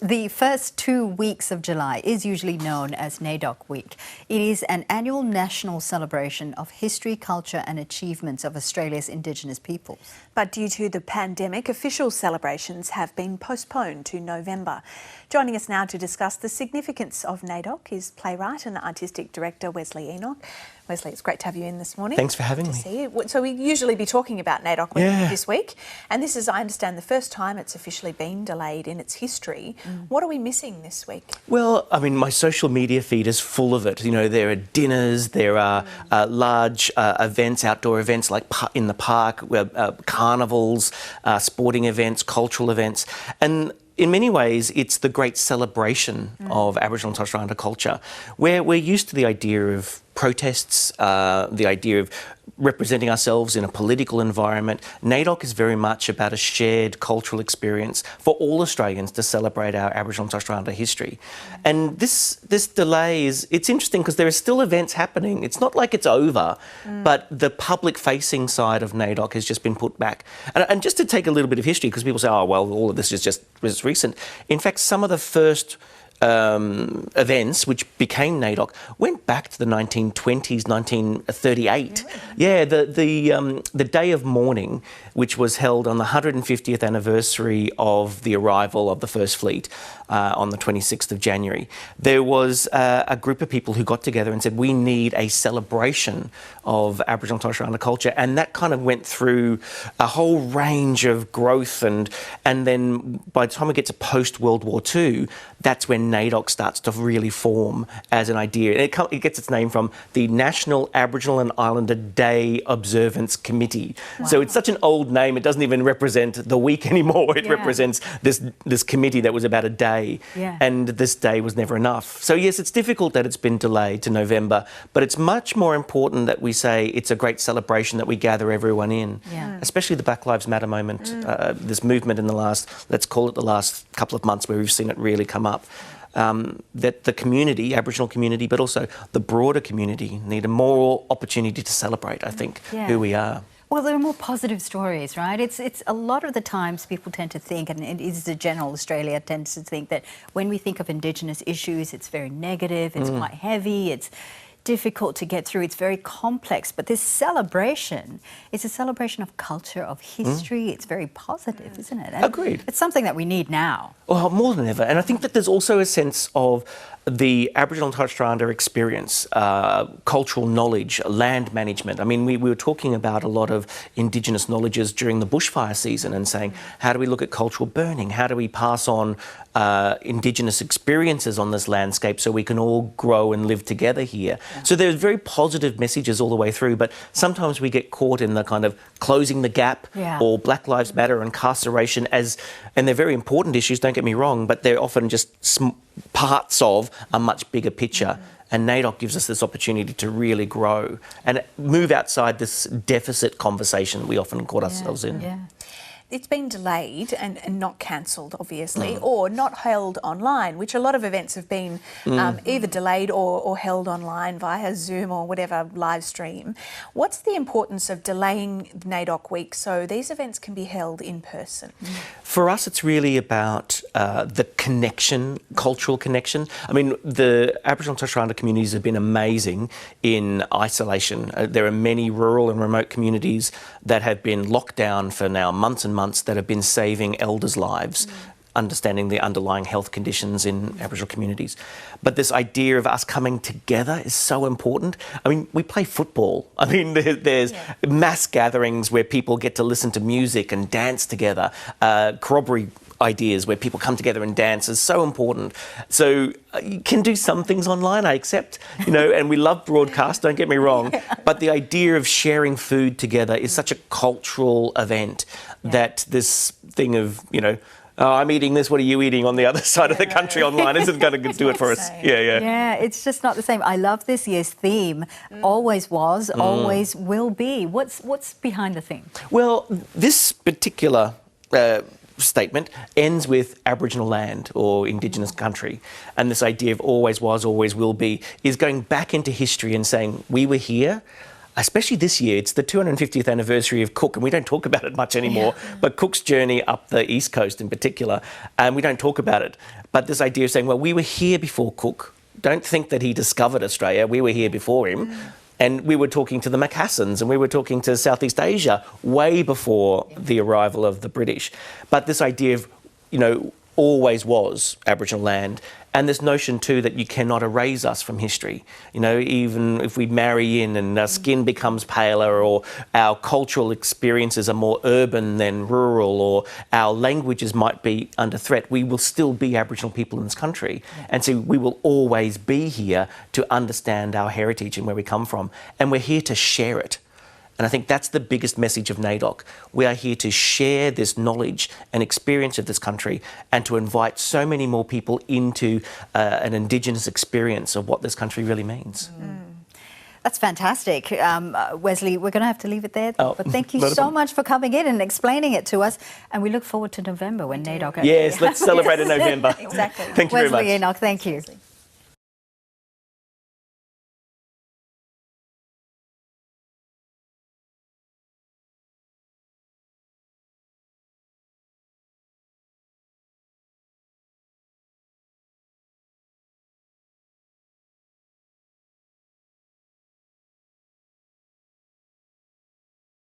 The first 2 weeks of July is usually known as Naidoc Week. It is an annual national celebration of history, culture and achievements of Australia's Indigenous peoples. But due to the pandemic, official celebrations have been postponed to November. Joining us now to discuss the significance of Naidoc is playwright and artistic director Welsey Enoch. Welsey, it's great to have you in this morning. Thanks for having me. See you. So we usually be talking about Naidoc this week, and this is, I understand, the first time it's officially been delayed in its history. What are we missing this week? Well, I mean, my social media feed is full of it. You know, there are dinners, there are large events, outdoor events like in the park, carnivals, sporting events, cultural events, and in many ways, it's the great celebration of Aboriginal and Torres Strait Islander culture, where we're used to the idea of protests, the idea of representing ourselves in a political environment. Naidoc is very much about a shared cultural experience for all Australians to celebrate our Aboriginal and Torres Strait Islander history. And this delay it's interesting because there are still events happening. It's not like it's over, but the public-facing side of Naidoc has just been put back. And just to take a little bit of history, because people say, oh, well, all of this is just recent. In fact, some of the first events which became Naidoc went back to the 1920s, 1938. Yeah, the Day of Mourning, which was held on the 150th anniversary of the arrival of the First Fleet on the 26th of January. There was a group of people who got together and said, we need a celebration of Aboriginal and Torres Strait Islander culture, and that kind of went through a whole range of growth, and then by the time we get to post-World War II, that's when Naidoc starts to really form as an idea. And it gets its name from the National Aboriginal and Islander Day Observance Committee. Wow. So it's such an old name, it doesn't even represent the week anymore. It represents this committee that was about a day, and this day was never enough. So yes, it's difficult that it's been delayed to November, but it's much more important that we say it's a great celebration, that we gather everyone in, especially the Black Lives Matter moment, this movement in the last, let's call it the last couple of months, where we've seen it really come up. That the community, Aboriginal community, but also the broader community, need a more opportunity to celebrate, I think, who we are. Well, there are more positive stories, right? It's a lot of the times people tend to think, and it is the general Australia tends to think, that when we think of Indigenous issues, it's very negative, it's quite heavy, it's difficult to get through, it's very complex. But this celebration is a celebration of culture, of history. It's very positive, isn't it? And agreed. It's something that we need now. Well, more than ever. And I think that there's also a sense of the Aboriginal and Torres Strait Islander experience, cultural knowledge, land management. I mean, we were talking about a lot of Indigenous knowledges during the bushfire season and saying, how do we look at cultural burning? How do we pass on Indigenous experiences on this landscape so we can all grow and live together here? So there's very positive messages all the way through, but sometimes we get caught in the kind of closing the gap or Black Lives Matter, incarceration, and they're very important issues, don't get me wrong, but they're often just parts of a much bigger picture. And Naidoc gives us this opportunity to really grow and move outside this deficit conversation we often caught ourselves in. It's been delayed and not cancelled, obviously, or not held online, which a lot of events have been either delayed or held online via Zoom or whatever live stream. What's the importance of delaying Naidoc Week so these events can be held in person? For us, it's really about the connection, cultural connection. I mean, the Aboriginal and Torres Strait Islander communities have been amazing in isolation. There are many rural and remote communities that have been locked down for now months and months, that have been saving elders' lives, understanding the underlying health conditions in Aboriginal communities. But this idea of us coming together is so important. I mean, we play football. I mean, there's mass gatherings where people get to listen to music and dance together. Corroboree ideas where people come together and dance is so important. So you can do some things online, I accept, and we love broadcast, don't get me wrong, but the idea of sharing food together is such a cultural event that this thing of, oh, I'm eating this, what are you eating on the other side of the country online isn't going to do it for us. Yeah, it's just not the same. I love this year's theme. Always was, always will be. What's behind the theme? Well, this particular statement ends with Aboriginal land or Indigenous country, and this idea of always was, always will be is going back into history and saying we were here. especially this year, it's the 250th anniversary of Cook, and we don't talk about it much anymore, but Cook's journey up the East Coast in particular, and we don't talk about it. But this idea of saying, well, we were here before Cook. Don't think that he discovered Australia. We were here before him. And we were talking to the Macassans, and we were talking to Southeast Asia way before the arrival of the British. But this idea of, always was Aboriginal land. And this notion too that you cannot erase us from history. Even if we marry in and our skin becomes paler, or our cultural experiences are more urban than rural, or our languages might be under threat, we will still be Aboriginal people in this country. And so we will always be here to understand our heritage and where we come from. And we're here to share it. And I think that's the biggest message of Naidoc. We are here to share this knowledge and experience of this country, and to invite so many more people into an Indigenous experience of what this country really means. That's fantastic. Welsey, we're going to have to leave it there. Oh, but thank you so much for coming in and explaining it to us. And we look forward to November when Naidoc... Yes, let's celebrate in November. Exactly. Thank you very much. Welsey Enoch, thank you.